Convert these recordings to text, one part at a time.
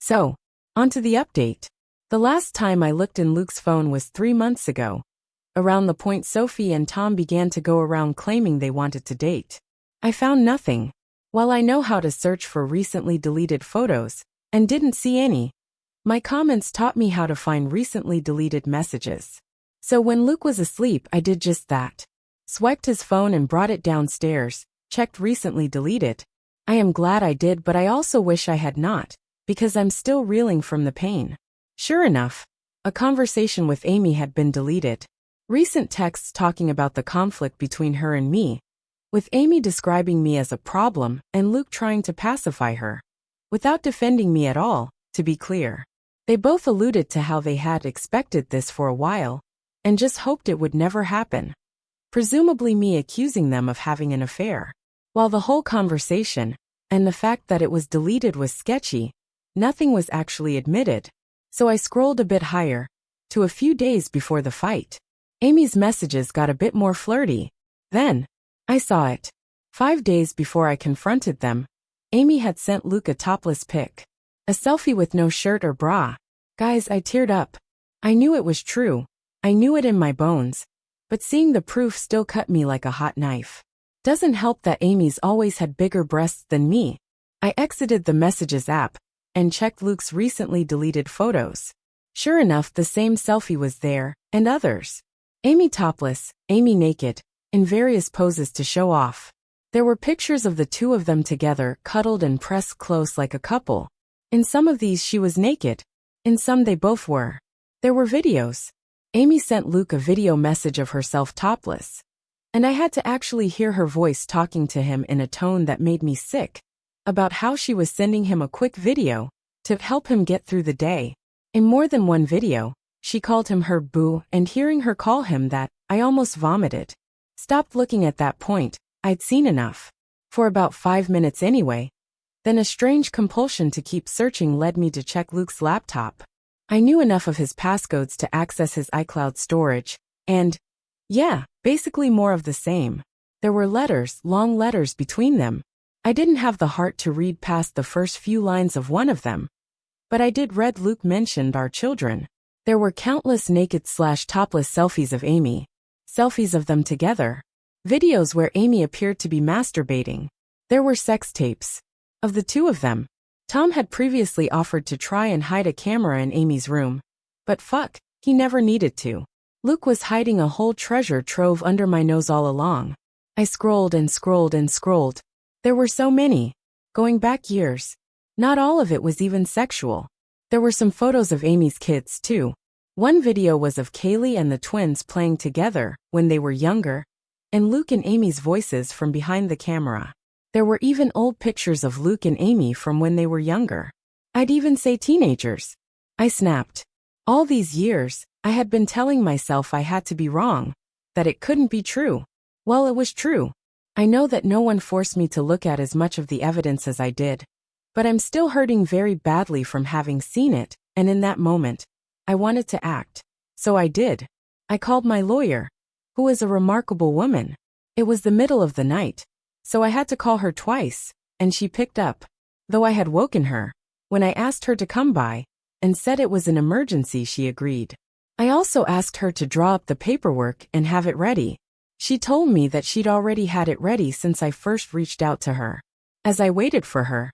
So, on to the update. The last time I looked in Luke's phone was 3 months ago, around the point Sophie and Tom began to go around claiming they wanted to date. I found nothing. While I know how to search for recently deleted photos, and didn't see any, my comments taught me how to find recently deleted messages. So when Luke was asleep, I did just that. Swiped his phone and brought it downstairs, checked recently deleted. I am glad I did, but I also wish I had not, because I'm still reeling from the pain. Sure enough, a conversation with Amy had been deleted. Recent texts talking about the conflict between her and me, with Amy describing me as a problem and Luke trying to pacify her, without defending me at all, to be clear. They both alluded to how they had expected this for a while, and just hoped it would never happen. Presumably me accusing them of having an affair. While the whole conversation, and the fact that it was deleted was sketchy, nothing was actually admitted. So I scrolled a bit higher, to a few days before the fight. Amy's messages got a bit more flirty. Then, I saw it. 5 days before I confronted them, Amy had sent Luke a topless pic. A selfie with no shirt or bra. Guys, I teared up. I knew it was true. I knew it in my bones. But seeing the proof still cut me like a hot knife. Doesn't help that Amy's always had bigger breasts than me. I exited the Messages app, and checked Luke's recently deleted photos. Sure enough, the same selfie was there, and others. Amy topless, Amy naked, in various poses to show off. There were pictures of the two of them together, cuddled and pressed close like a couple. In some of these she was naked. In some they both were. There were videos. Amy sent Luke a video message of herself topless. And I had to actually hear her voice talking to him in a tone that made me sick, about how she was sending him a quick video to help him get through the day. In more than one video, she called him her boo, and hearing her call him that, I almost vomited. Stopped looking at that point. I'd seen enough. For about 5 minutes anyway. Then a strange compulsion to keep searching led me to check Luke's laptop. I knew enough of his passcodes to access his iCloud storage, and, yeah, basically more of the same. There were letters, long letters between them. I didn't have the heart to read past the first few lines of one of them. But I did read Luke mentioned our children. There were countless naked/topless selfies of Amy. Selfies of them together. Videos where Amy appeared to be masturbating. There were sex tapes. Of the two of them, Tom had previously offered to try and hide a camera in Amy's room. But fuck, he never needed to. Luke was hiding a whole treasure trove under my nose all along. I scrolled and scrolled and scrolled. There were so many. Going back years. Not all of it was even sexual. There were some photos of Amy's kids too. One video was of Kaylee and the twins playing together when they were younger, and Luke and Amy's voices from behind the camera. There were even old pictures of Luke and Amy from when they were younger. I'd even say teenagers. I snapped. All these years, I had been telling myself I had to be wrong, that it couldn't be true. Well, it was true. I know that no one forced me to look at as much of the evidence as I did. But I'm still hurting very badly from having seen it, and in that moment, I wanted to act. So I did. I called my lawyer, who is a remarkable woman. It was the middle of the night, so I had to call her twice, and she picked up. Though I had woken her. When I asked her to come by, and said it was an emergency, she agreed. I also asked her to draw up the paperwork and have it ready. She told me that she'd already had it ready since I first reached out to her. As I waited for her,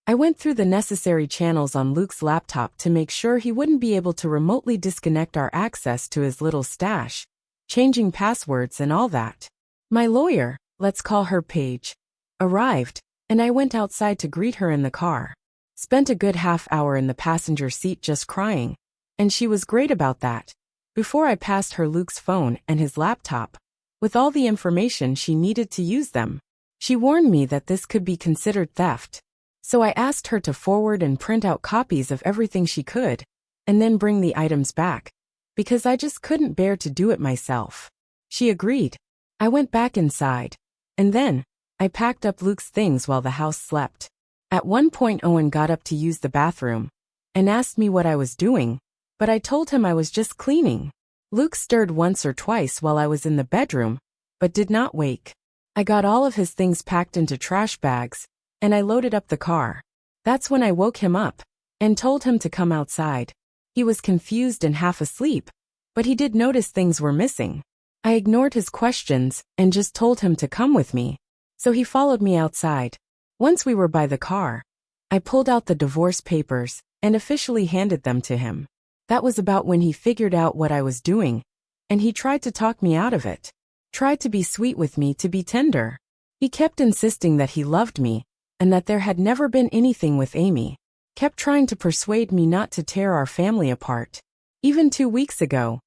I went through the necessary channels on Luke's laptop to make sure he wouldn't be able to remotely disconnect our access to his little stash, changing passwords and all that. My lawyer, let's call her Paige, arrived, and I went outside to greet her in the car. Spent a good half hour in the passenger seat just crying, and she was great about that. Before I passed her Luke's phone and his laptop, with all the information she needed to use them. She warned me that this could be considered theft. So I asked her to forward and print out copies of everything she could, and then bring the items back, because I just couldn't bear to do it myself. She agreed. I went back inside, and then, I packed up Luke's things while the house slept. At one point Owen got up to use the bathroom, and asked me what I was doing, but I told him I was just cleaning. Luke stirred once or twice while I was in the bedroom, but did not wake. I got all of his things packed into trash bags, and I loaded up the car. That's when I woke him up, and told him to come outside. He was confused and half asleep, but he did notice things were missing. I ignored his questions and just told him to come with me, so he followed me outside. Once we were by the car, I pulled out the divorce papers and officially handed them to him. That was about when he figured out what I was doing, and he tried to talk me out of it. Tried to be sweet with me, to be tender. He kept insisting that he loved me, and that there had never been anything with Amy. Kept trying to persuade me not to tear our family apart. Even 2 weeks ago,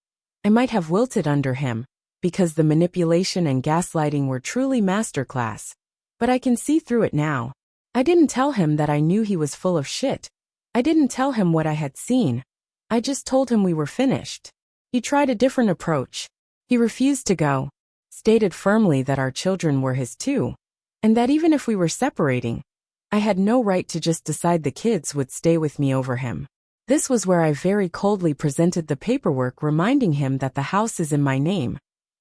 I might have wilted under him, because the manipulation and gaslighting were truly masterclass. But I can see through it now. I didn't tell him that I knew he was full of shit. I didn't tell him what I had seen. I just told him we were finished. He tried a different approach. He refused to go. Stated firmly that our children were his too, and that even if we were separating, I had no right to just decide the kids would stay with me over him. This was where I very coldly presented the paperwork reminding him that the house is in my name,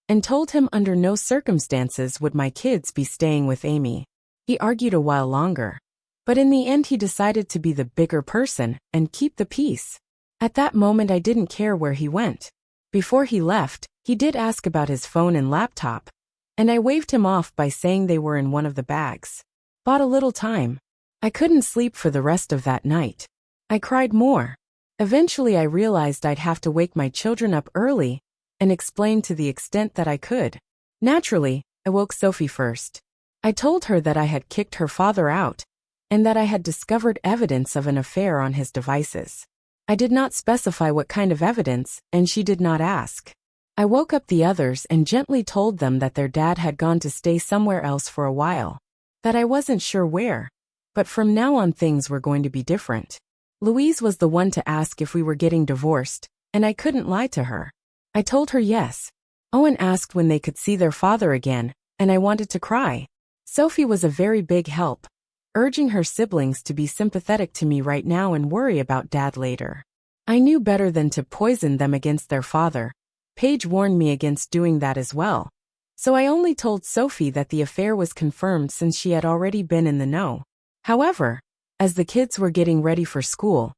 and told him under no circumstances would my kids be staying with Amy. He argued a while longer, but in the end he decided to be the bigger person and keep the peace. At that moment I didn't care where he went. Before he left, he did ask about his phone and laptop, and I waved him off by saying they were in one of the bags. Bought a little time. I couldn't sleep for the rest of that night. I cried more. Eventually I realized I'd have to wake my children up early and explain to the extent that I could. Naturally, I woke Sophie first. I told her that I had kicked her father out, and that I had discovered evidence of an affair on his devices. I did not specify what kind of evidence, and she did not ask. I woke up the others and gently told them that their dad had gone to stay somewhere else for a while. That I wasn't sure where, but from now on things were going to be different. Louise was the one to ask if we were getting divorced, and I couldn't lie to her. I told her yes. Owen asked when they could see their father again, and I wanted to cry. Sophie was a very big help, urging her siblings to be sympathetic to me right now and worry about Dad later. I knew better than to poison them against their father. Paige warned me against doing that as well. So I only told Sophie that the affair was confirmed since she had already been in the know. However, as the kids were getting ready for school,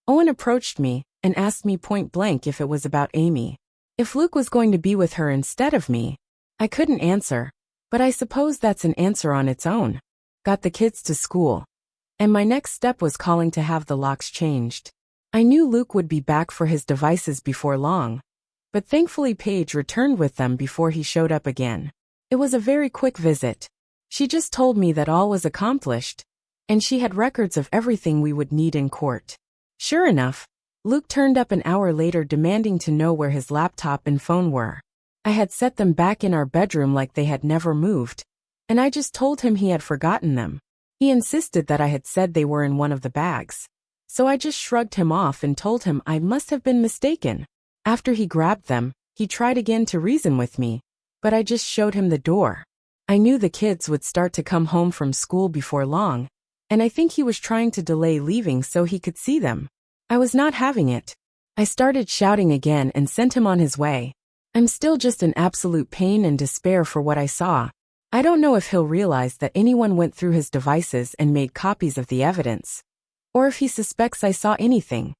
Owen approached me and asked me point blank if it was about Amy. If Luke was going to be with her instead of me. I couldn't answer, but I suppose that's an answer on its own. Got the kids to school, and my next step was calling to have the locks changed. I knew Luke would be back for his devices before long, but thankfully Paige returned with them before he showed up again. It was a very quick visit. She just told me that all was accomplished, and she had records of everything we would need in court. Sure enough, Luke turned up an hour later demanding to know where his laptop and phone were. I had set them back in our bedroom like they had never moved, and I just told him he had forgotten them. He insisted that I had said they were in one of the bags, so I just shrugged him off and told him I must have been mistaken. After he grabbed them, he tried again to reason with me, but I just showed him the door. I knew the kids would start to come home from school before long, and I think he was trying to delay leaving so he could see them. I was not having it. I started shouting again and sent him on his way. I'm still just in absolute pain and despair for what I saw. I don't know if he'll realize that anyone went through his devices and made copies of the evidence, or if he suspects I saw anything.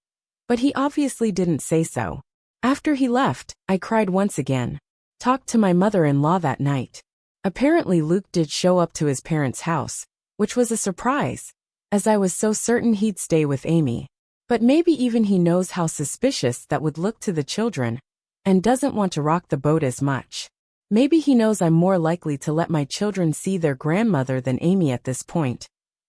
But he obviously didn't say so. After he left, I cried once again. Talked to my mother-in-law that night. Apparently Luke did show up to his parents' house, which was a surprise, as I was so certain he'd stay with Amy. But maybe even he knows how suspicious that would look to the children, and doesn't want to rock the boat as much. Maybe he knows I'm more likely to let my children see their grandmother than Amy at this point,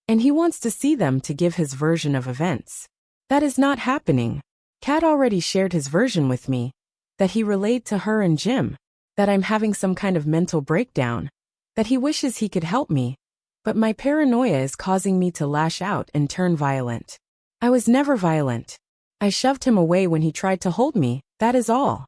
and he wants to see them to give his version of events. That is not happening. Kat already shared his version with me, that he relayed to her and Jim, that I'm having some kind of mental breakdown, that he wishes he could help me, but my paranoia is causing me to lash out and turn violent. I was never violent. I shoved him away when he tried to hold me, that is all.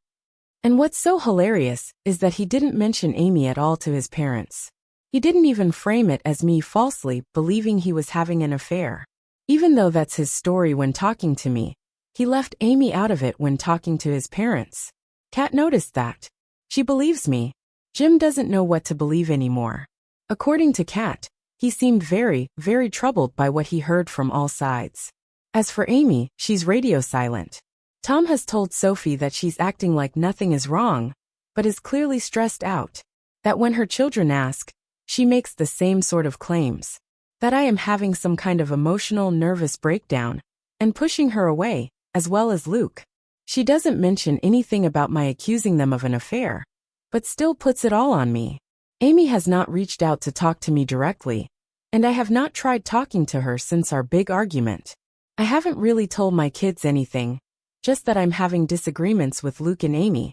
And what's so hilarious is that he didn't mention Amy at all to his parents. He didn't even frame it as me falsely believing he was having an affair. Even though that's his story when talking to me, he left Amy out of it when talking to his parents. Kat noticed that. She believes me. Jim doesn't know what to believe anymore. According to Kat, he seemed very, very troubled by what he heard from all sides. As for Amy, she's radio silent. Tom has told Sophie that she's acting like nothing is wrong, but is clearly stressed out. That when her children ask, she makes the same sort of claims. That I am having some kind of emotional nervous breakdown, and pushing her away, as well as Luke. She doesn't mention anything about my accusing them of an affair, but still puts it all on me. Amy has not reached out to talk to me directly, and I have not tried talking to her since our big argument. I haven't really told my kids anything, just that I'm having disagreements with Luke and Amy,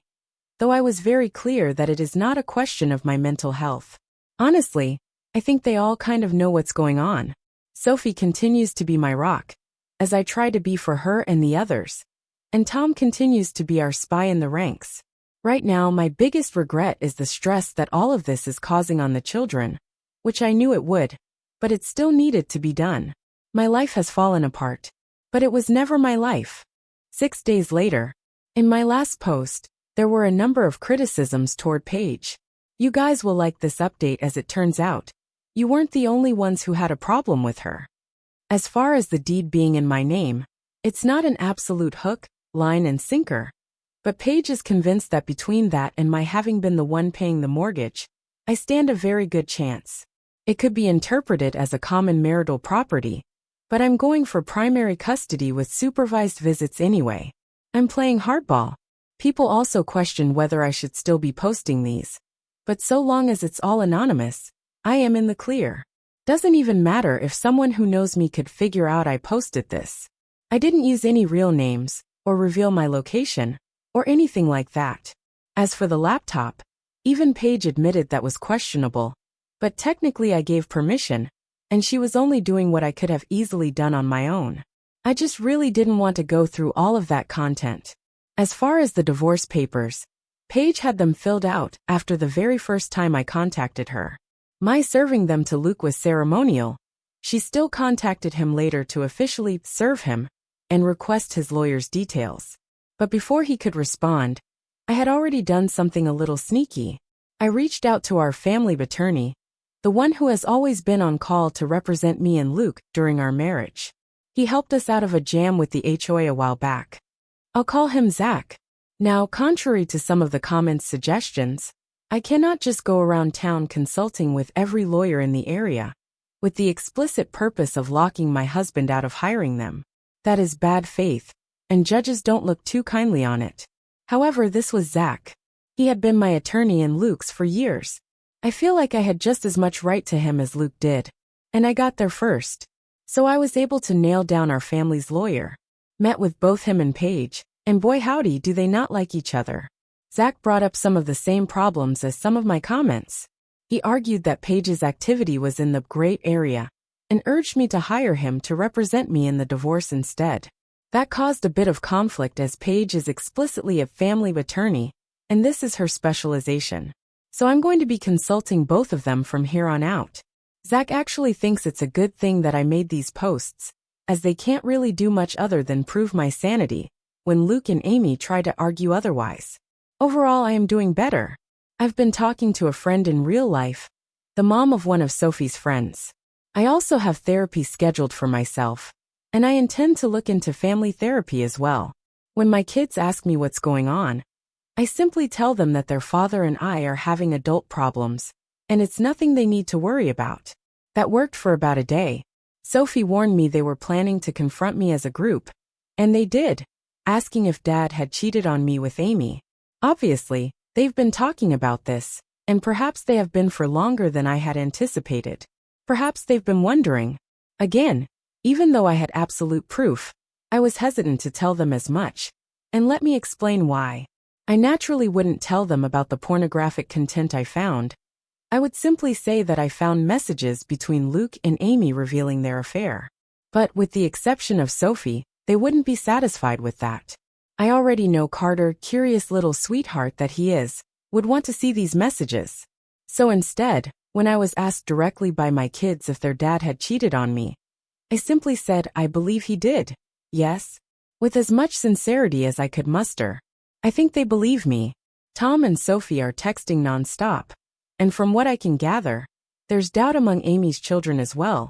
though I was very clear that it is not a question of my mental health. Honestly, I think they all kind of know what's going on. Sophie continues to be my rock, as I try to be for her and the others, and Tom continues to be our spy in the ranks. Right now, my biggest regret is the stress that all of this is causing on the children, which I knew it would, but it still needed to be done. My life has fallen apart, but it was never my life. 6 days later, in my last post, there were a number of criticisms toward Paige. You guys will like this update as it turns out, you weren't the only ones who had a problem with her. As far as the deed being in my name, it's not an absolute hook, line and sinker. But Paige is convinced that between that and my having been the one paying the mortgage, I stand a very good chance. It could be interpreted as a common marital property, but I'm going for primary custody with supervised visits anyway. I'm playing hardball. People also question whether I should still be posting these. But so long as it's all anonymous, I am in the clear. Doesn't even matter if someone who knows me could figure out I posted this. I didn't use any real names, or reveal my location, or anything like that. As for the laptop, even Paige admitted that was questionable, but technically I gave permission, and she was only doing what I could have easily done on my own. I just really didn't want to go through all of that content. As far as the divorce papers, Paige had them filled out after the very first time I contacted her. My serving them to Luke was ceremonial. She still contacted him later to officially serve him and request his lawyer's details. But before he could respond, I had already done something a little sneaky. I reached out to our family attorney, the one who has always been on call to represent me and Luke during our marriage. He helped us out of a jam with the HOA a while back. I'll call him Zach. Now, contrary to some of the comments' suggestions, I cannot just go around town consulting with every lawyer in the area, with the explicit purpose of locking my husband out of hiring them. That is bad faith, and judges don't look too kindly on it. However, this was Zach. He had been my attorney and Luke's for years. I feel like I had just as much right to him as Luke did, and I got there first. So I was able to nail down our family's lawyer. Met with both him and Paige, and boy howdy do they not like each other. Zach brought up some of the same problems as some of my comments. He argued that Paige's activity was in the great area, and urged me to hire him to represent me in the divorce instead. That caused a bit of conflict as Paige is explicitly a family attorney, and this is her specialization. So I'm going to be consulting both of them from here on out. Zach actually thinks it's a good thing that I made these posts, as they can't really do much other than prove my sanity, when Luke and Amy try to argue otherwise. Overall, I am doing better. I've been talking to a friend in real life, the mom of one of Sophie's friends. I also have therapy scheduled for myself, and I intend to look into family therapy as well. When my kids ask me what's going on, I simply tell them that their father and I are having adult problems, and it's nothing they need to worry about. That worked for about a day. Sophie warned me they were planning to confront me as a group, and they did, asking if Dad had cheated on me with Amy. Obviously, they've been talking about this, and perhaps they have been for longer than I had anticipated. Perhaps they've been wondering. Again, even though I had absolute proof, I was hesitant to tell them as much, and let me explain why. I naturally wouldn't tell them about the pornographic content I found. I would simply say that I found messages between Luke and Amy revealing their affair. But with the exception of Sophie, they wouldn't be satisfied with that. I already know Carter, curious little sweetheart that he is, would want to see these messages. So instead, when I was asked directly by my kids if their dad had cheated on me, I simply said I believe he did. Yes. With as much sincerity as I could muster. I think they believe me. Tom and Sophie are texting nonstop. And from what I can gather, there's doubt among Amy's children as well.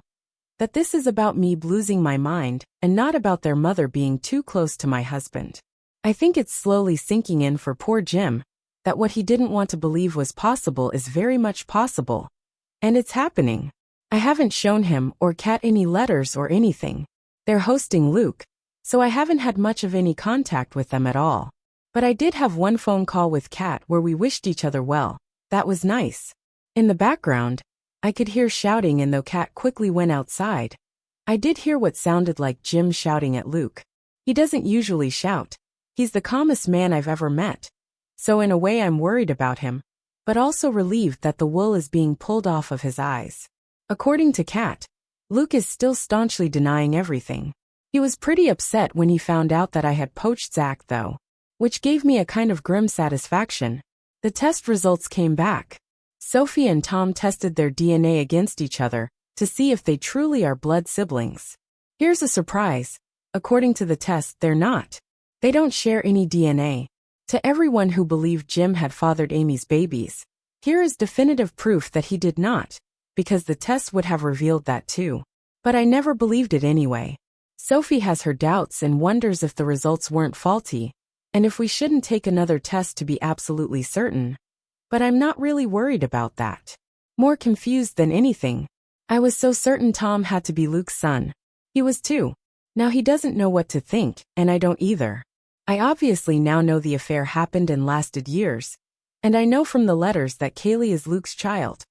That this is about me losing my mind and not about their mother being too close to my husband. I think it's slowly sinking in for poor Jim that what he didn't want to believe was possible is very much possible. And it's happening. I haven't shown him or Kat any letters or anything. They're hosting Luke, so I haven't had much of any contact with them at all. But I did have one phone call with Kat where we wished each other well. That was nice. In the background, I could hear shouting, and though Kat quickly went outside, I did hear what sounded like Jim shouting at Luke. He doesn't usually shout. He's the calmest man I've ever met. So in a way I'm worried about him, but also relieved that the wool is being pulled off of his eyes. According to Kat, Luke is still staunchly denying everything. He was pretty upset when he found out that I had poached Zach though, which gave me a kind of grim satisfaction. The test results came back. Sophie and Tom tested their DNA against each other to see if they truly are blood siblings. Here's a surprise. According to the test, they're not. They don't share any DNA. To everyone who believed Jim had fathered Amy's babies, here is definitive proof that he did not, because the test would have revealed that too. But I never believed it anyway. Sophie has her doubts and wonders if the results weren't faulty, and if we shouldn't take another test to be absolutely certain. But I'm not really worried about that. More confused than anything. I was so certain Tom had to be Luke's son. He was too. Now he doesn't know what to think, and I don't either. I obviously now know the affair happened and lasted years, and I know from the letters that Kaylee is Luke's child.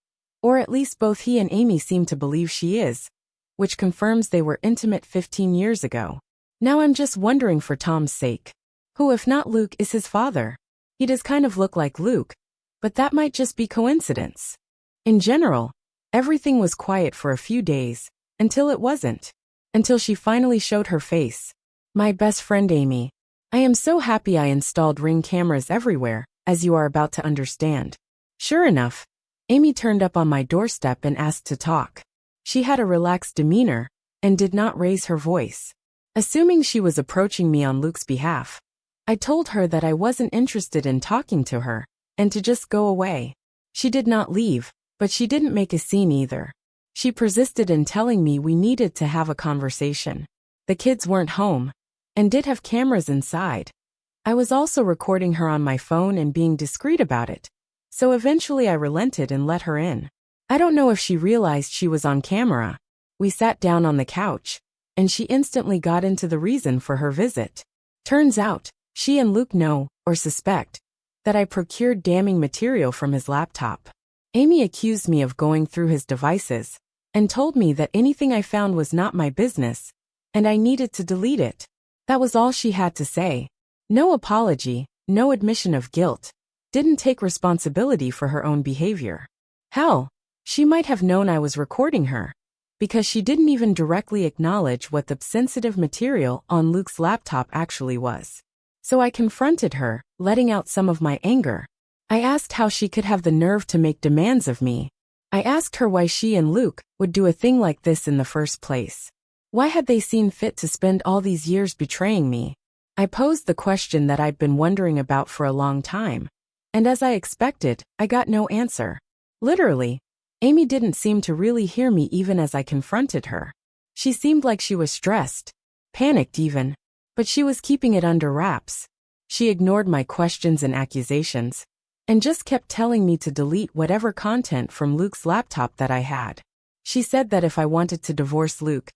Or at least both he and Amy seem to believe she is, which confirms they were intimate 15 years ago. Now I'm just wondering for Tom's sake. Who, if not Luke, is his father? He does kind of look like Luke, but that might just be coincidence. In general, everything was quiet for a few days, until it wasn't. Until she finally showed her face. My best friend Amy. I am so happy I installed Ring cameras everywhere, as you are about to understand. Sure enough, Amy turned up on my doorstep and asked to talk. She had a relaxed demeanor, and did not raise her voice. Assuming she was approaching me on Luke's behalf, I told her that I wasn't interested in talking to her, and to just go away. She did not leave, but she didn't make a scene either. She persisted in telling me we needed to have a conversation. The kids weren't home, and did have cameras inside. I was also recording her on my phone and being discreet about it, so eventually I relented and let her in. I don't know if she realized she was on camera. We sat down on the couch, and she instantly got into the reason for her visit. Turns out, she and Luke know, or suspect, that I procured damning material from his laptop. Amy accused me of going through his devices, and told me that anything I found was not my business, and I needed to delete it. That was all she had to say. No apology, no admission of guilt. Didn't take responsibility for her own behavior. Hell, she might have known I was recording her, because she didn't even directly acknowledge what the sensitive material on Luke's laptop actually was. So I confronted her, letting out some of my anger. I asked how she could have the nerve to make demands of me. I asked her why she and Luke would do a thing like this in the first place. Why had they seen fit to spend all these years betraying me? I posed the question that I'd been wondering about for a long time, and as I expected, I got no answer. Literally, Amy didn't seem to really hear me even as I confronted her. She seemed like she was stressed, panicked even, but she was keeping it under wraps. She ignored my questions and accusations, and just kept telling me to delete whatever content from Luke's laptop that I had. She said that if I wanted to divorce Luke,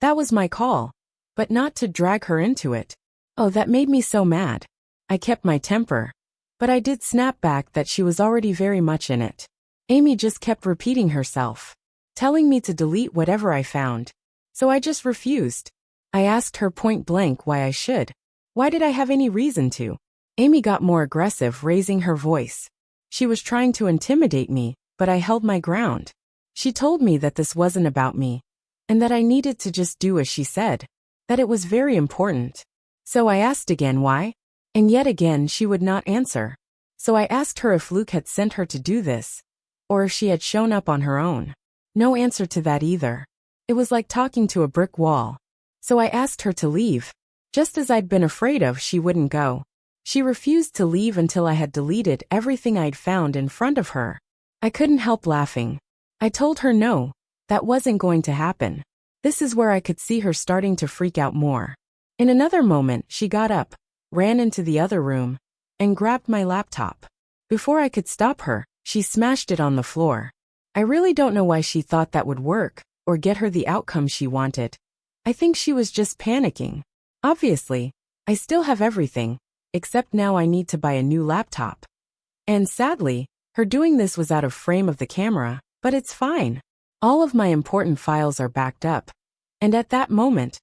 that was my call, but not to drag her into it. Oh, that made me so mad. I kept my temper, but I did snap back that she was already very much in it. Amy just kept repeating herself, telling me to delete whatever I found. So I just refused. I asked her point blank why I should. Why did I have any reason to? Amy got more aggressive, raising her voice. She was trying to intimidate me, but I held my ground. She told me that this wasn't about me, and that I needed to just do as she said, that it was very important. So I asked again why, and yet again she would not answer. So I asked her if Luke had sent her to do this, or if she had shown up on her own. No answer to that either. It was like talking to a brick wall. So I asked her to leave. Just as I'd been afraid of, she wouldn't go. She refused to leave until I had deleted everything I'd found in front of her. I couldn't help laughing. I told her no, that wasn't going to happen. This is where I could see her starting to freak out more. In another moment, she got up, ran into the other room, and grabbed my laptop. Before I could stop her, she smashed it on the floor. I really don't know why she thought that would work, or get her the outcome she wanted. I think she was just panicking. Obviously, I still have everything, except now I need to buy a new laptop. And sadly, her doing this was out of frame of the camera, but it's fine. All of my important files are backed up. And at that moment,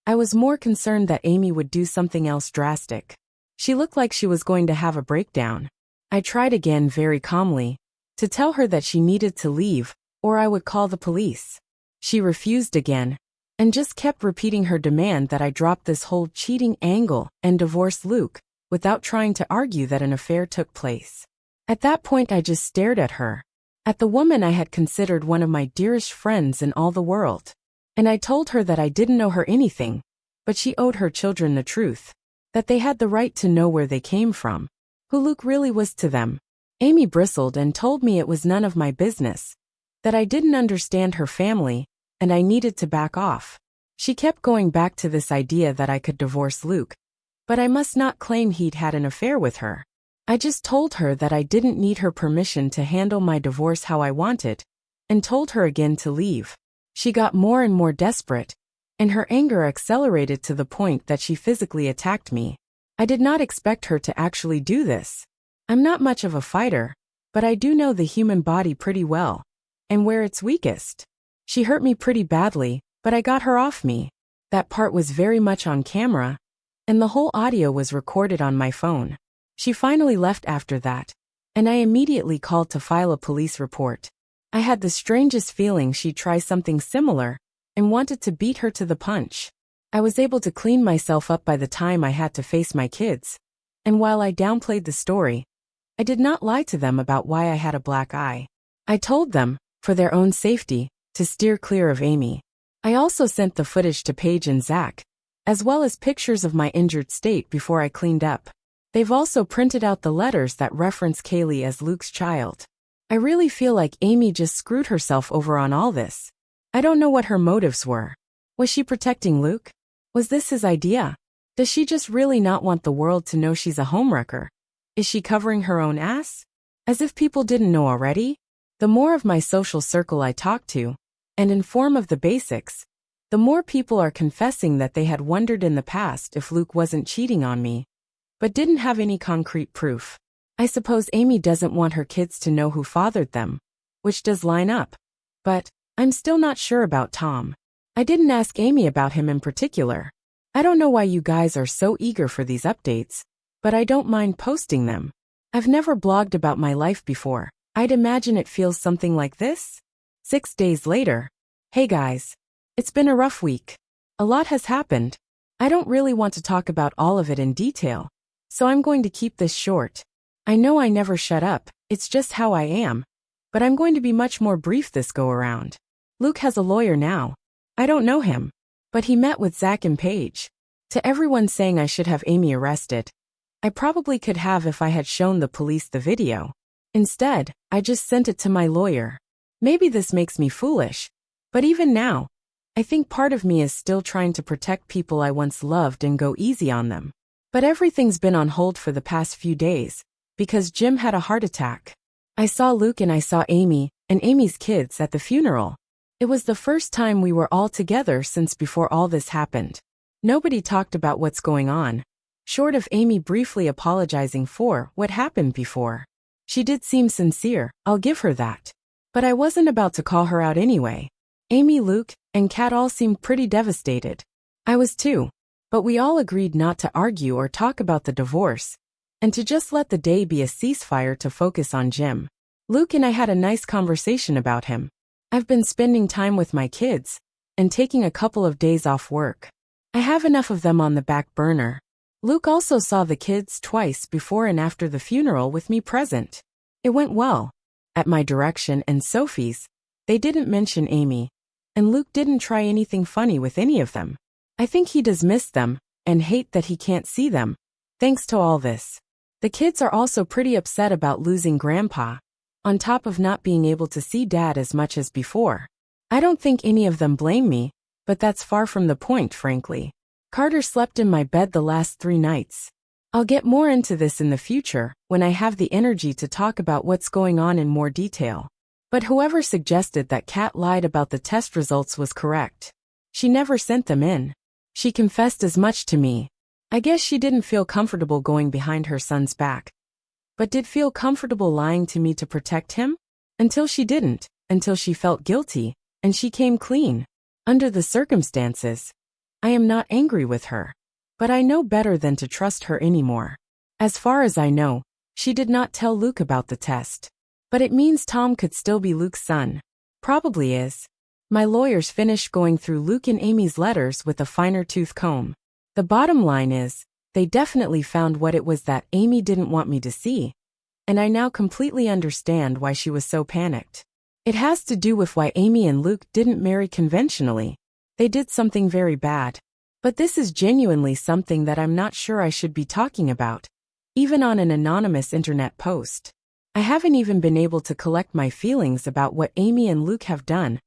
I was more concerned that Amy would do something else drastic. She looked like she was going to have a breakdown. I tried again very calmly to tell her that she needed to leave, or I would call the police. She refused again, and just kept repeating her demand that I drop this whole cheating angle and divorce Luke, without trying to argue that an affair took place. At that point I just stared at her, at the woman I had considered one of my dearest friends in all the world. And I told her that I didn't know her anything, but she owed her children the truth, that they had the right to know where they came from, who Luke really was to them. Amy bristled and told me it was none of my business, that I didn't understand her family, and I needed to back off. She kept going back to this idea that I could divorce Luke, but I must not claim he'd had an affair with her. I just told her that I didn't need her permission to handle my divorce how I wanted, and told her again to leave. She got more and more desperate, and her anger accelerated to the point that she physically attacked me. I did not expect her to actually do this. I'm not much of a fighter, but I do know the human body pretty well, and where it's weakest. She hurt me pretty badly, but I got her off me. That part was very much on camera, and the whole audio was recorded on my phone. She finally left after that, and I immediately called to file a police report. I had the strangest feeling she'd try something similar, and wanted to beat her to the punch. I was able to clean myself up by the time I had to face my kids, and while I downplayed the story, I did not lie to them about why I had a black eye. I told them, for their own safety, to steer clear of Amy. I also sent the footage to Paige and Zach, as well as pictures of my injured state before I cleaned up. They've also printed out the letters that reference Kaylee as Luke's child. I really feel like Amy just screwed herself over on all this. I don't know what her motives were. Was she protecting Luke? Was this his idea? Does she just really not want the world to know she's a homewrecker? Is she covering her own ass? As if people didn't know already? The more of my social circle I talk to, and inform of the basics, the more people are confessing that they had wondered in the past if Luke wasn't cheating on me, but didn't have any concrete proof. I suppose Amy doesn't want her kids to know who fathered them, which does line up. But I'm still not sure about Tom. I didn't ask Amy about him in particular. I don't know why you guys are so eager for these updates, but I don't mind posting them. I've never blogged about my life before. I'd imagine it feels something like this. 6 days later. Hey guys. It's been a rough week. A lot has happened. I don't really want to talk about all of it in detail, so I'm going to keep this short. I know I never shut up, it's just how I am, but I'm going to be much more brief this go around. Luke has a lawyer now. I don't know him, but he met with Zach and Paige. To everyone saying I should have Amy arrested, I probably could have if I had shown the police the video. Instead, I just sent it to my lawyer. Maybe this makes me foolish, but even now, I think part of me is still trying to protect people I once loved and go easy on them. But everything's been on hold for the past few days, because Jim had a heart attack. I saw Luke and I saw Amy, and Amy's kids at the funeral. It was the first time we were all together since before all this happened. Nobody talked about what's going on, short of Amy briefly apologizing for what happened before. She did seem sincere, I'll give her that. But I wasn't about to call her out anyway. Amy, Luke, and Kat all seemed pretty devastated. I was too. But we all agreed not to argue or talk about the divorce, and to just let the day be a ceasefire to focus on Jim. Luke and I had a nice conversation about him. I've been spending time with my kids, and taking a couple of days off work. I have enough of them on the back burner. Luke also saw the kids twice before and after the funeral with me present. It went well. At my direction and Sophie's, they didn't mention Amy, and Luke didn't try anything funny with any of them. I think he does miss them, and hate that he can't see them, thanks to all this. The kids are also pretty upset about losing Grandpa, on top of not being able to see Dad as much as before. I don't think any of them blame me, But that's far from the point, frankly. Carter slept in my bed the last 3 nights. I'll get more into this in the future, when I have the energy to talk about what's going on in more detail. But whoever suggested that Kat lied about the test results was correct. She never sent them in. She confessed as much to me. I guess she didn't feel comfortable going behind her son's back. But did feel comfortable lying to me to protect him? Until she didn't, until she felt guilty, and she came clean. Under the circumstances, I am not angry with her. But I know better than to trust her anymore. As far as I know, she did not tell Luke about the test. But it means Tom could still be Luke's son. Probably is. My lawyers finished going through Luke and Amy's letters with a finer tooth comb. The bottom line is, they definitely found what it was that Amy didn't want me to see. And I now completely understand why she was so panicked. It has to do with why Amy and Luke didn't marry conventionally. They did something very bad. But this is genuinely something that I'm not sure I should be talking about, even on an anonymous internet post. I haven't even been able to collect my feelings about what Amy and Luke have done,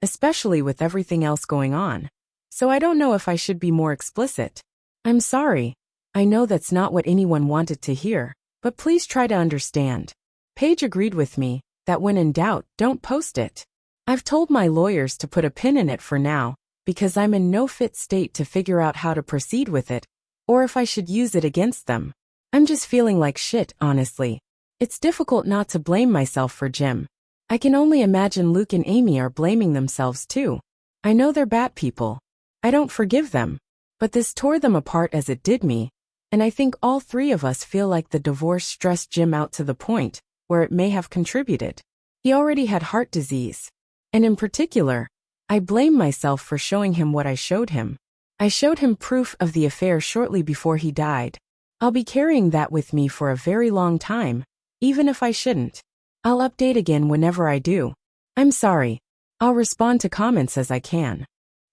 especially with everything else going on. So I don't know if I should be more explicit. I'm sorry. I know that's not what anyone wanted to hear, but please try to understand. Paige agreed with me that when in doubt, don't post it. I've told my lawyers to put a pin in it for now, because I'm in no fit state to figure out how to proceed with it, or if I should use it against them. I'm just feeling like shit, honestly. It's difficult not to blame myself for Jim. I can only imagine Luke and Amy are blaming themselves too. I know they're bad people. I don't forgive them. But this tore them apart as it did me, and I think all 3 of us feel like the divorce stressed Jim out to the point where it may have contributed. He already had heart disease. And in particular, I blame myself for showing him what I showed him. I showed him proof of the affair shortly before he died. I'll be carrying that with me for a very long time, even if I shouldn't. I'll update again whenever I do. I'm sorry. I'll respond to comments as I can.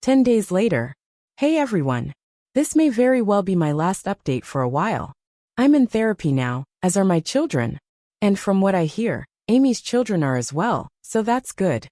10 days later. Hey everyone. This may very well be my last update for a while. I'm in therapy now, as are my children. And from what I hear, Amy's children are as well, so that's good.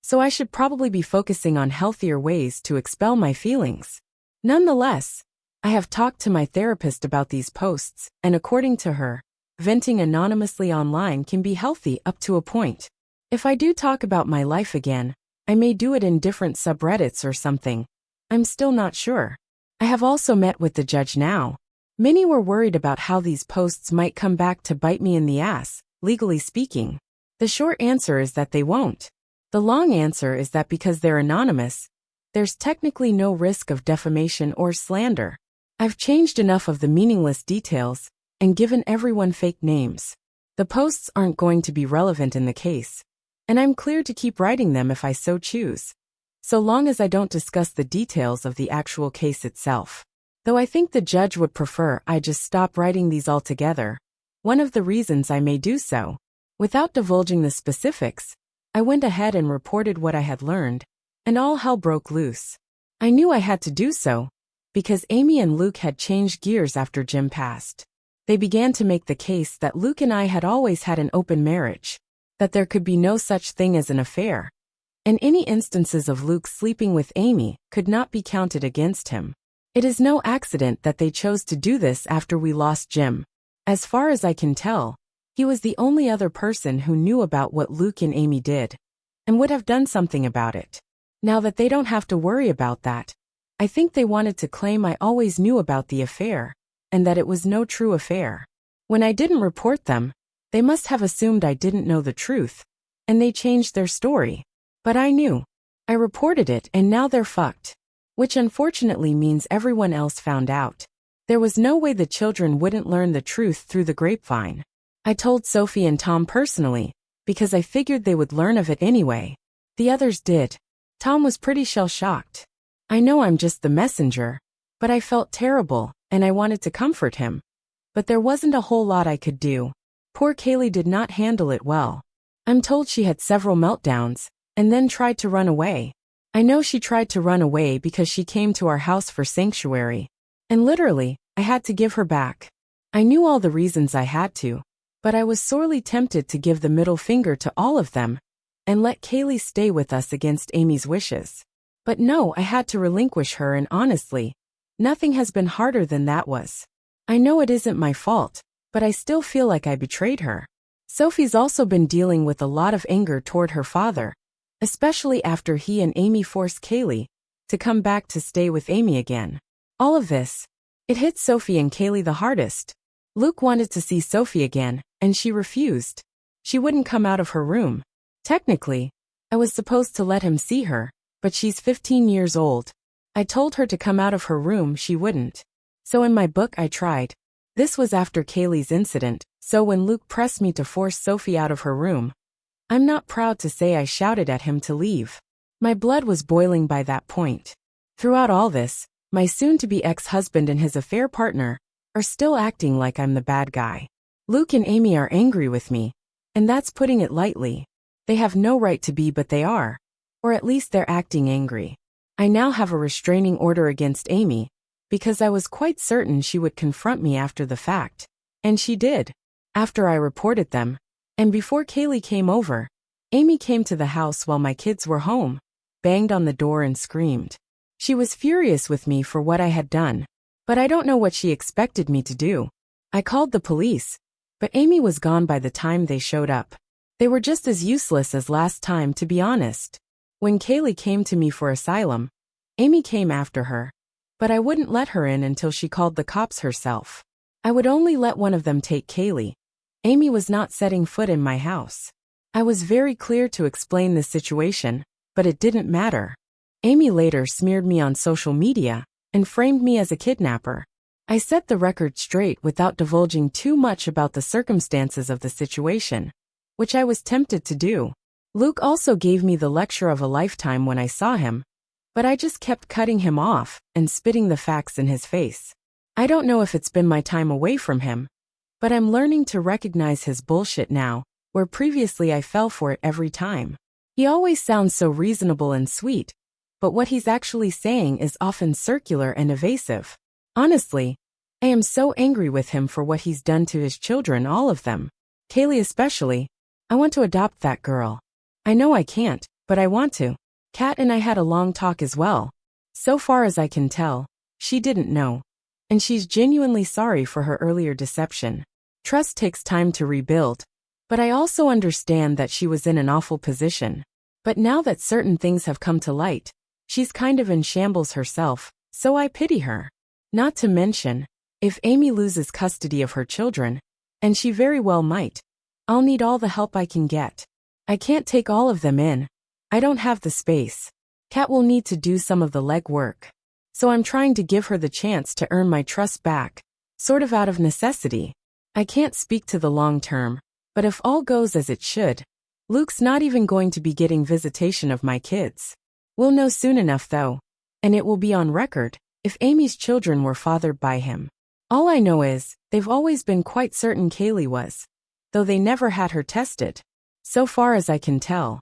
So I should probably be focusing on healthier ways to expel my feelings. Nonetheless, I have talked to my therapist about these posts, and according to her, venting anonymously online can be healthy up to a point. If I do talk about my life again, I may do it in different subreddits or something. I'm still not sure. I have also met with the judge now. Many were worried about how these posts might come back to bite me in the ass, legally speaking. The short answer is that they won't. The long answer is that because they're anonymous, there's technically no risk of defamation or slander. I've changed enough of the meaningless details and given everyone fake names. The posts aren't going to be relevant in the case, and I'm clear to keep writing them if I so choose, so long as I don't discuss the details of the actual case itself. Though I think the judge would prefer I just stop writing these altogether. One of the reasons I may do so, without divulging the specifics, I went ahead and reported what I had learned, and all hell broke loose. I knew I had to do so, because Amy and Luke had changed gears after Jim passed. They began to make the case that Luke and I had always had an open marriage, that there could be no such thing as an affair, and any instances of Luke sleeping with Amy could not be counted against him. It is no accident that they chose to do this after we lost Jim. As far as I can tell, he was the only other person who knew about what Luke and Amy did, and would have done something about it. Now that they don't have to worry about that, I think they wanted to claim I always knew about the affair, and that it was no true affair. When I didn't report them, they must have assumed I didn't know the truth, and they changed their story. But I knew. I reported it and now they're fucked. Which unfortunately means everyone else found out. There was no way the children wouldn't learn the truth through the grapevine. I told Sophie and Tom personally, because I figured they would learn of it anyway. The others did. Tom was pretty shell-shocked. I know I'm just the messenger, but I felt terrible, and I wanted to comfort him. But there wasn't a whole lot I could do. Poor Kaylee did not handle it well. I'm told she had several meltdowns, and then tried to run away. I know she tried to run away because she came to our house for sanctuary. And literally, I had to give her back. I knew all the reasons I had to, but I was sorely tempted to give the middle finger to all of them, and let Kaylee stay with us against Amy's wishes. But no, I had to relinquish her, and honestly, nothing has been harder than that was. I know it isn't my fault, but I still feel like I betrayed her. Sophie's also been dealing with a lot of anger toward her father, especially after he and Amy forced Kaylee to come back to stay with Amy again. All of this, it hit Sophie and Kaylee the hardest. Luke wanted to see Sophie again, and she refused. She wouldn't come out of her room. Technically, I was supposed to let him see her, but she's 15 years old. I told her to come out of her room, she wouldn't. So in my book I tried. This was after Kaylee's incident, so when Luke pressed me to force Sophie out of her room, I'm not proud to say I shouted at him to leave. My blood was boiling by that point. Throughout all this, my soon-to-be ex-husband and his affair partner are still acting like I'm the bad guy. Luke and Amy are angry with me, and that's putting it lightly. They have no right to be, but they are. Or at least they're acting angry. I now have a restraining order against Amy, because I was quite certain she would confront me after the fact. And she did. After I reported them, and before Kaylee came over, Amy came to the house while my kids were home, banged on the door and screamed. She was furious with me for what I had done, but I don't know what she expected me to do. I called the police, but Amy was gone by the time they showed up. They were just as useless as last time, to be honest. When Kaylee came to me for asylum, Amy came after her, but I wouldn't let her in until she called the cops herself. I would only let one of them take Kaylee. Amy was not setting foot in my house. I was very clear to explain the situation, but it didn't matter. Amy later smeared me on social media and framed me as a kidnapper. I set the record straight without divulging too much about the circumstances of the situation, which I was tempted to do. Luke also gave me the lecture of a lifetime when I saw him, but I just kept cutting him off and spitting the facts in his face. I don't know if it's been my time away from him, but I'm learning to recognize his bullshit now, where previously I fell for it every time. He always sounds so reasonable and sweet, but what he's actually saying is often circular and evasive. Honestly, I am so angry with him for what he's done to his children, all of them. Kaylee especially. I want to adopt that girl. I know I can't, but I want to. Kat and I had a long talk as well. So far as I can tell, she didn't know. And she's genuinely sorry for her earlier deception. Trust takes time to rebuild, but I also understand that she was in an awful position. But now that certain things have come to light, she's kind of in shambles herself, so I pity her. Not to mention, if Amy loses custody of her children, and she very well might, I'll need all the help I can get. I can't take all of them in. I don't have the space. Kat will need to do some of the legwork. So I'm trying to give her the chance to earn my trust back, sort of out of necessity. I can't speak to the long term, but if all goes as it should, Luke's not even going to be getting visitation of my kids. We'll know soon enough though, and it will be on record if Amy's children were fathered by him. All I know is, they've always been quite certain Kaylee was, though they never had her tested. So far as I can tell,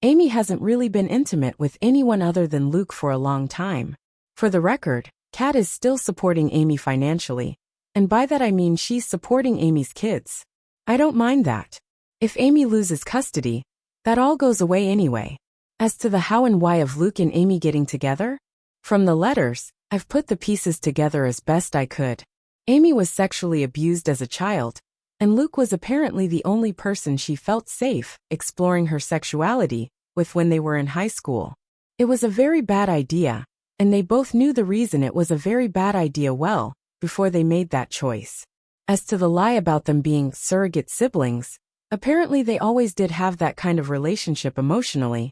Amy hasn't really been intimate with anyone other than Luke for a long time. For the record, Kat is still supporting Amy financially, and by that I mean she's supporting Amy's kids. I don't mind that. If Amy loses custody, that all goes away anyway. As to the how and why of Luke and Amy getting together, from the letters, I've put the pieces together as best I could. Amy was sexually abused as a child, and Luke was apparently the only person she felt safe exploring her sexuality with when they were in high school. It was a very bad idea, and they both knew the reason it was a very bad idea well before they made that choice. As to the lie about them being surrogate siblings, apparently they always did have that kind of relationship emotionally.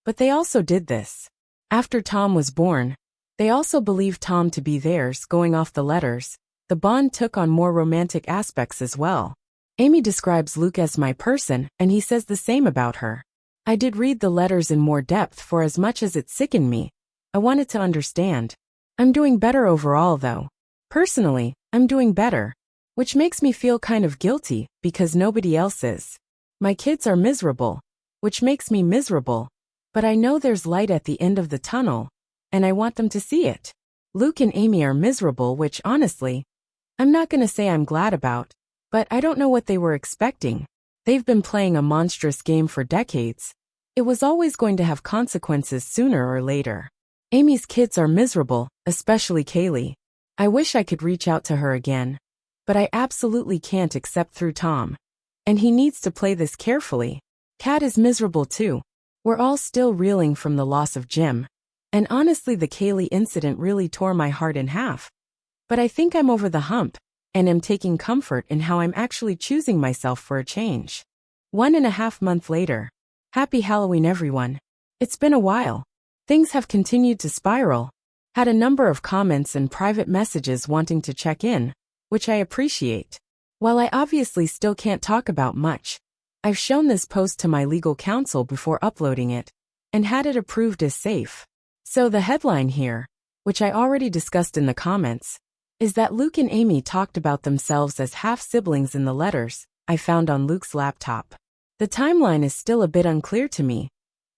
But they also did this. After Tom was born, they also believed Tom to be theirs. Going off the letters, the bond took on more romantic aspects as well. Amy describes Luke as my person, and he says the same about her. I did read the letters in more depth, for as much as it sickened me, I wanted to understand. I'm doing better overall though. Personally, I'm doing better, which makes me feel kind of guilty because nobody else is. My kids are miserable, which makes me miserable, but I know there's light at the end of the tunnel, and I want them to see it. Luke and Amy are miserable, which honestly, I'm not gonna say I'm glad about, but I don't know what they were expecting. They've been playing a monstrous game for decades, It was always going to have consequences sooner or later. Amy's kids are miserable, especially Kaylee. I wish I could reach out to her again. But I absolutely can't except through Tom. And he needs to play this carefully. Kat is miserable too. We're all still reeling from the loss of Jim. And honestly, the Kaylee incident really tore my heart in half. But I think I'm over the hump, and am taking comfort in how I'm actually choosing myself for a change. 1.5 months later. Happy Halloween, everyone. It's been a while. Things have continued to spiral. Had a number of comments and private messages wanting to check in, which I appreciate. While I obviously still can't talk about much, I've shown this post to my legal counsel before uploading it, and had it approved as safe. So the headline here, which I already discussed in the comments, is that Luke and Amy talked about themselves as half-siblings in the letters I found on Luke's laptop. The timeline is still a bit unclear to me,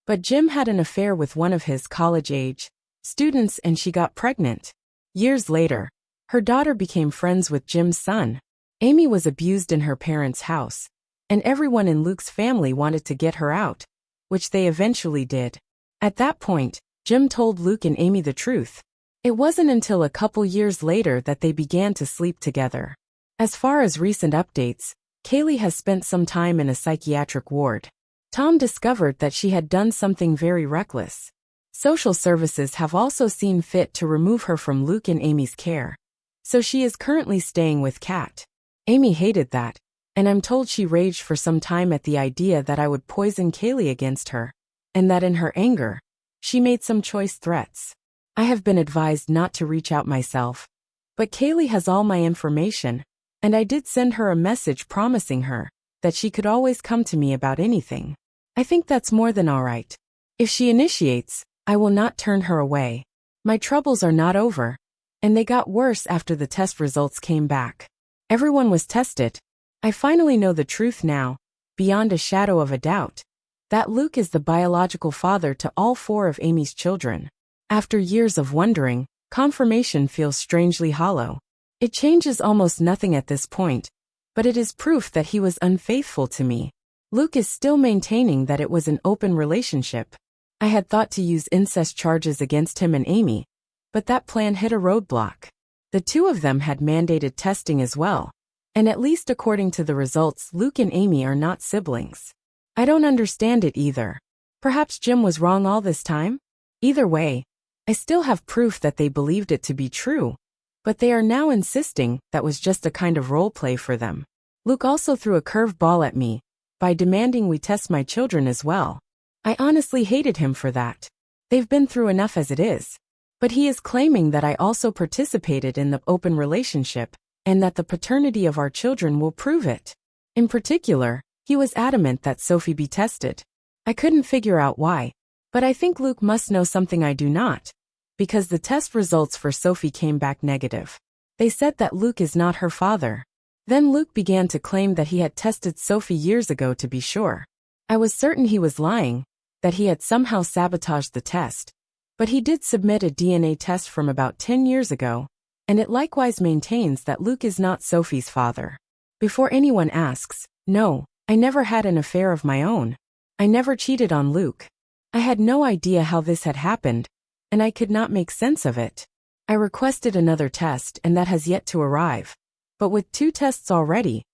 but Jim had an affair with one of his college-age students and she got pregnant. Years later, her daughter became friends with Jim's son. Amy was abused in her parents' house, and everyone in Luke's family wanted to get her out, which they eventually did. At that point, Jim told Luke and Amy the truth. It wasn't until a couple years later that they began to sleep together. As far as recent updates, Kaylee has spent some time in a psychiatric ward. Tom discovered that she had done something very reckless. Social services have also seen fit to remove her from Luke and Amy's care. So she is currently staying with Kat. Amy hated that, and I'm told she raged for some time at the idea that I would poison Kaylee against her, and that in her anger, she made some choice threats. I have been advised not to reach out myself, but Kaylee has all my information, and I did send her a message promising her that she could always come to me about anything. I think that's more than all right. If she initiates, I will not turn her away. My troubles are not over, and they got worse after the test results came back. Everyone was tested. I finally know the truth now, beyond a shadow of a doubt, that Luke is the biological father to all 4 of Amy's children. After years of wondering, confirmation feels strangely hollow. It changes almost nothing at this point, but it is proof that he was unfaithful to me. Luke is still maintaining that it was an open relationship. I had thought to use incest charges against him and Amy, but that plan hit a roadblock. The 2 of them had mandated testing as well, and at least according to the results, Luke and Amy are not siblings. I don't understand it either. Perhaps Jim was wrong all this time? Either way, I still have proof that they believed it to be true, but they are now insisting that was just a kind of role play for them. Luke also threw a curveball at me by demanding we test my children as well. I honestly hated him for that. They've been through enough as it is. But he is claiming that I also participated in the open relationship, and that the paternity of our children will prove it. In particular, he was adamant that Sophie be tested. I couldn't figure out why, but I think Luke must know something I do not, because the test results for Sophie came back negative. They said that Luke is not her father. Then Luke began to claim that he had tested Sophie years ago to be sure. I was certain he was lying, that he had somehow sabotaged the test. But he did submit a DNA test from about 10 years ago, and it likewise maintains that Luke is not Sophie's father. Before anyone asks, no, I never had an affair of my own. I never cheated on Luke. I had no idea how this had happened, and I could not make sense of it. I requested another test and that has yet to arrive. But with 2 tests already,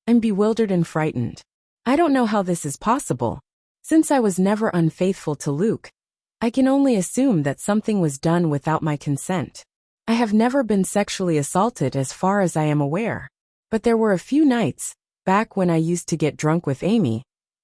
I'm bewildered and frightened. I don't know how this is possible. Since I was never unfaithful to Luke, I can only assume that something was done without my consent. I have never been sexually assaulted as far as I am aware. But there were a few nights, back when I used to get drunk with Amy,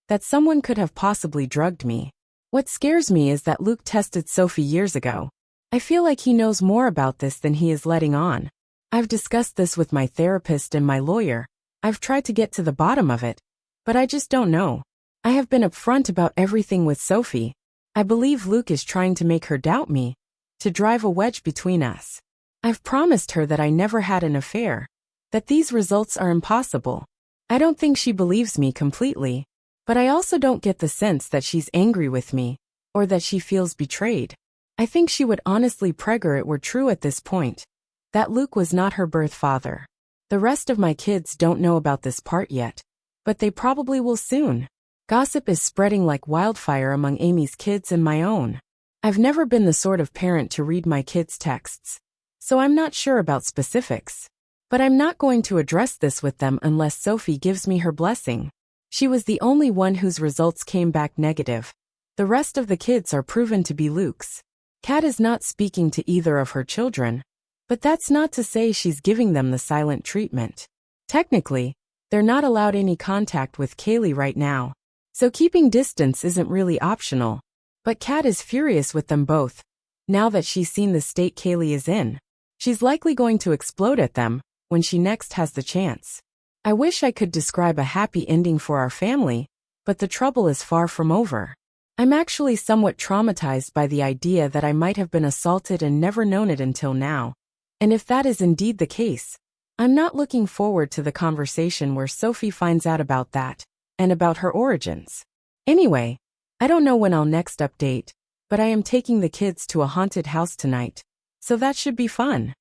that someone could have possibly drugged me. What scares me is that Luke tested Sophie years ago. I feel like he knows more about this than he is letting on. I've discussed this with my therapist and my lawyer. I've tried to get to the bottom of it, but I just don't know. I have been upfront about everything with Sophie. I believe Luke is trying to make her doubt me, to drive a wedge between us. I've promised her that I never had an affair, that these results are impossible. I don't think she believes me completely, but I also don't get the sense that she's angry with me, or that she feels betrayed. I think she would honestly pregger it were true at this point, that Luke was not her birth father. The rest of my kids don't know about this part yet, but they probably will soon. Gossip is spreading like wildfire among Amy's kids and my own. I've never been the sort of parent to read my kids' texts, so I'm not sure about specifics. But I'm not going to address this with them unless Sophie gives me her blessing. She was the only one whose results came back negative. The rest of the kids are proven to be Luke's. Kat is not speaking to either of her children, but that's not to say she's giving them the silent treatment. Technically, they're not allowed any contact with Kaylee right now, so keeping distance isn't really optional. But Kat is furious with them both. Now that she's seen the state Kaylee is in, she's likely going to explode at them when she next has the chance. I wish I could describe a happy ending for our family, but the trouble is far from over. I'm actually somewhat traumatized by the idea that I might have been assaulted and never known it until now. And if that is indeed the case, I'm not looking forward to the conversation where Sophie finds out about that, and about her origins. Anyway, I don't know when I'll next update, but I am taking the kids to a haunted house tonight, so that should be fun.